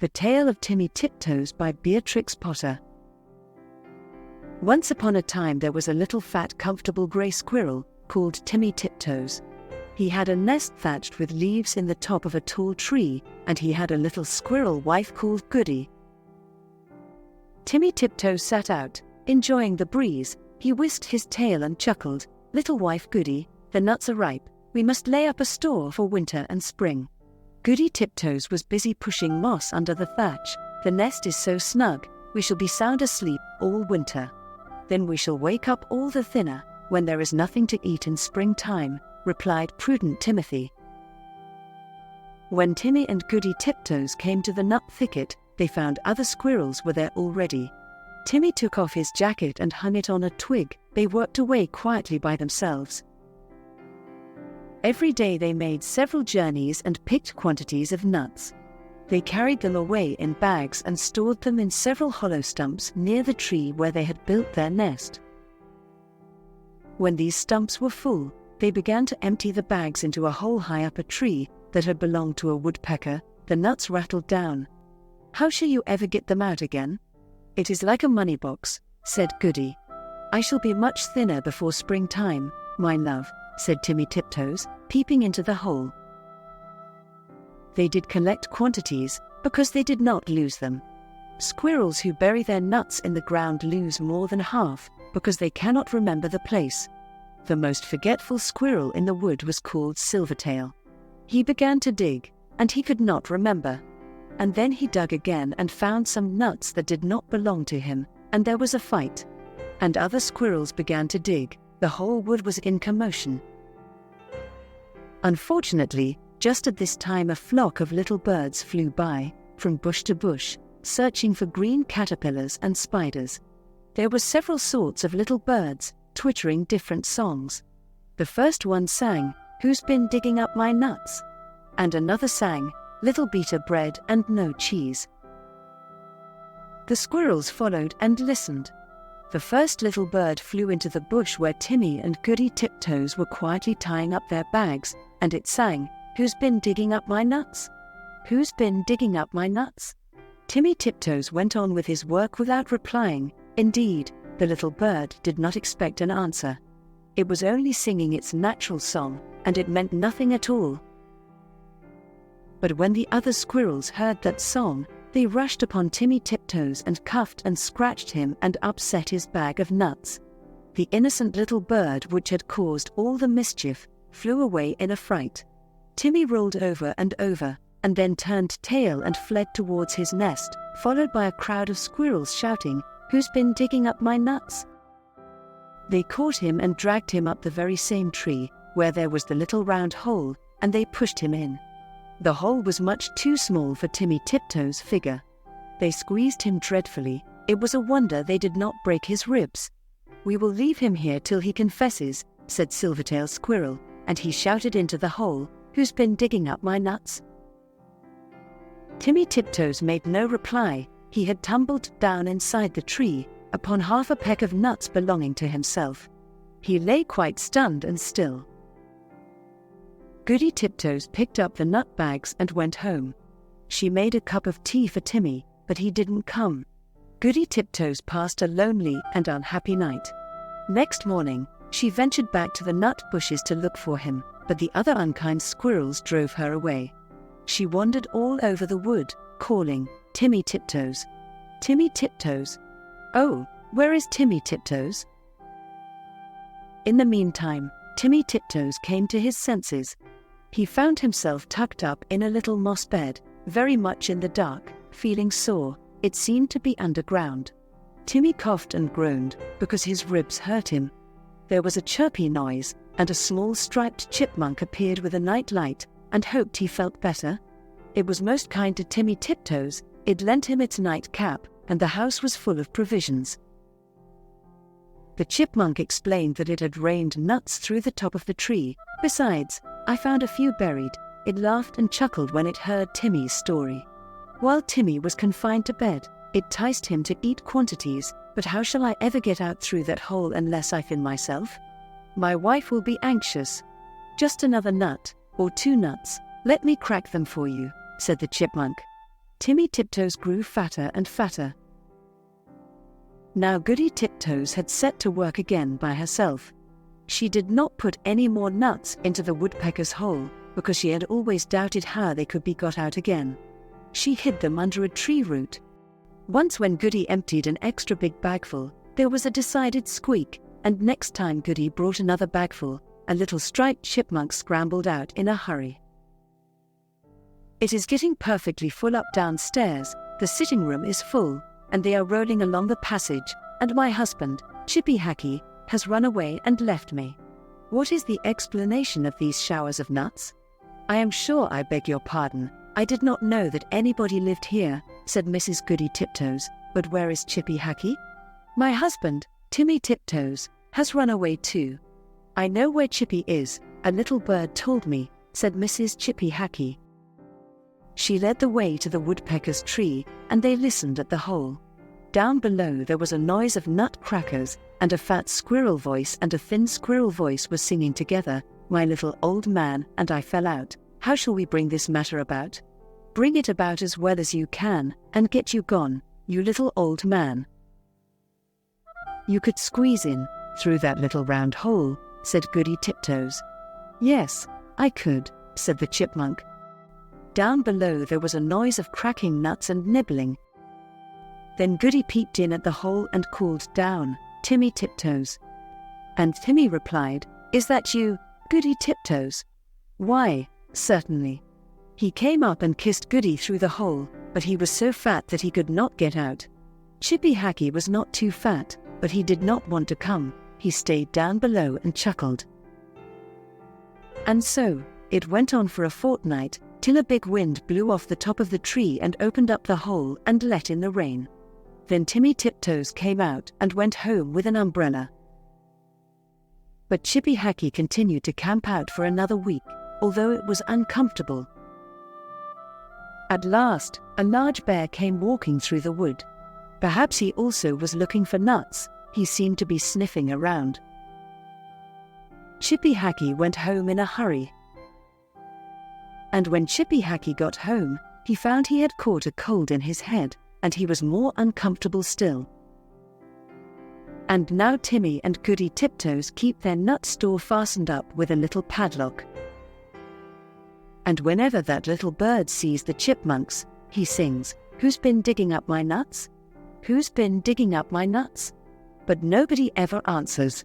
The Tale of Timmy Tiptoes by Beatrix Potter. Once upon a time there was a little fat comfortable grey squirrel, called Timmy Tiptoes. He had a nest thatched with leaves in the top of a tall tree, and he had a little squirrel wife called Goody. Timmy Tiptoes sat out, enjoying the breeze. He whisked his tail and chuckled, "Little wife Goody, the nuts are ripe, we must lay up a store for winter and spring." Goody Tiptoes was busy pushing moss under the thatch. "The nest is so snug, we shall be sound asleep all winter. Then we shall wake up all the thinner, when there is nothing to eat in springtime," replied prudent Timothy. When Timmy and Goody Tiptoes came to the nut thicket, they found other squirrels were there already. Timmy took off his jacket and hung it on a twig. They worked away quietly by themselves. Every day they made several journeys and picked quantities of nuts. They carried them away in bags and stored them in several hollow stumps near the tree where they had built their nest. When these stumps were full, they began to empty the bags into a hole high up a tree that had belonged to a woodpecker. The nuts rattled down. "How shall you ever get them out again?" "It is like a money box," said Goody. "I shall be much thinner before springtime, my love," said Timmy Tiptoes, peeping into the hole. They did collect quantities, because they did not lose them. Squirrels who bury their nuts in the ground lose more than half, because they cannot remember the place. The most forgetful squirrel in the wood was called Silvertail. He began to dig, and he could not remember. And then he dug again and found some nuts that did not belong to him, and there was a fight. And other squirrels began to dig. The whole wood was in commotion. Unfortunately, just at this time a flock of little birds flew by, from bush to bush, searching for green caterpillars and spiders. There were several sorts of little birds, twittering different songs. The first one sang, "Who's been digging up my nuts?" And another sang, "Little bita bread and no cheese." The squirrels followed and listened. The first little bird flew into the bush where Timmy and Goody Tiptoes were quietly tying up their bags, and it sang, "Who's been digging up my nuts? Who's been digging up my nuts?" Timmy Tiptoes went on with his work without replying. Indeed, the little bird did not expect an answer. It was only singing its natural song, and it meant nothing at all. But when the other squirrels heard that song, they rushed upon Timmy Tiptoes and cuffed and scratched him and upset his bag of nuts. The innocent little bird which had caused all the mischief flew away in a fright. Timmy rolled over and over, and then turned tail and fled towards his nest, followed by a crowd of squirrels shouting, "Who's been digging up my nuts?" They caught him and dragged him up the very same tree, where there was the little round hole, and they pushed him in. The hole was much too small for Timmy Tiptoes' figure. They squeezed him dreadfully. It was a wonder they did not break his ribs. "We will leave him here till he confesses," said Silvertail Squirrel, and he shouted into the hole, "Who's been digging up my nuts?" Timmy Tiptoes made no reply. He had tumbled down inside the tree, upon half a peck of nuts belonging to himself. He lay quite stunned and still. Goody Tiptoes picked up the nut bags and went home. She made a cup of tea for Timmy, but he didn't come. Goody Tiptoes passed a lonely and unhappy night. Next morning, she ventured back to the nut bushes to look for him, but the other unkind squirrels drove her away. She wandered all over the wood, calling, "Timmy Tiptoes! Timmy Tiptoes! Oh, where is Timmy Tiptoes?" In the meantime, Timmy Tiptoes came to his senses. He found himself tucked up in a little moss bed, very much in the dark, feeling sore. It seemed to be underground. Timmy coughed and groaned, because his ribs hurt him. There was a chirpy noise, and a small striped chipmunk appeared with a night light, and hoped he felt better. It was most kind to Timmy Tiptoes. It lent him its night cap, and the house was full of provisions. The chipmunk explained that it had rained nuts through the top of the tree. "Besides, I found a few buried." It laughed and chuckled when it heard Timmy's story. While Timmy was confined to bed, it enticed him to eat quantities. "But how shall I ever get out through that hole unless I thin myself? My wife will be anxious." "Just another nut, or 2 nuts, let me crack them for you," said the chipmunk. Timmy Tiptoes grew fatter and fatter. Now Goody Tiptoes had set to work again by herself. She did not put any more nuts into the woodpecker's hole, because she had always doubted how they could be got out again. She hid them under a tree root. Once when Goody emptied an extra big bagful, there was a decided squeak, and next time Goody brought another bagful, a little striped chipmunk scrambled out in a hurry. It is getting perfectly full up downstairs, the sitting room is full, and they are rolling along the passage, and my husband, Chippy Hackey, has run away and left me. What is the explanation of these showers of nuts? I am sure I beg your pardon, I did not know that anybody lived here, said Mrs. Goody Tiptoes, but where is Chippy Hackey? My husband, Timmy Tiptoes, has run away too. I know where Chippy is, a little bird told me, said Mrs. Chippy Hackey. She led the way to the woodpecker's tree, and they listened at the hole. Down below there was a noise of nut crackers, and a fat squirrel voice and a thin squirrel voice were singing together, "My little old man and I fell out. How shall we bring this matter about? Bring it about as well as you can, and get you gone, you little old man." "You could squeeze in, through that little round hole," said Goody Tiptoes. "Yes, I could," said the chipmunk. Down below there was a noise of cracking nuts and nibbling. Then Goody peeped in at the hole and called down, "Timmy Tiptoes." And Timmy replied, "Is that you, Goody Tiptoes?" "Why, certainly." He came up and kissed Goody through the hole, but he was so fat that he could not get out. Chippy Hackey was not too fat, but he did not want to come. He stayed down below and chuckled. And so, it went on for a fortnight, till a big wind blew off the top of the tree and opened up the hole and let in the rain. Then Timmy Tiptoes came out and went home with an umbrella. But Chippy Hackey continued to camp out for another week, although it was uncomfortable. At last, a large bear came walking through the wood. Perhaps he also was looking for nuts. He seemed to be sniffing around. Chippy Hackey went home in a hurry. And when Chippy Hackey got home, he found he had caught a cold in his head, and he was more uncomfortable still. And now Timmy and Goody Tiptoes keep their nut store fastened up with a little padlock. And whenever that little bird sees the chipmunks, he sings, "Who's been digging up my nuts? Who's been digging up my nuts?" But nobody ever answers.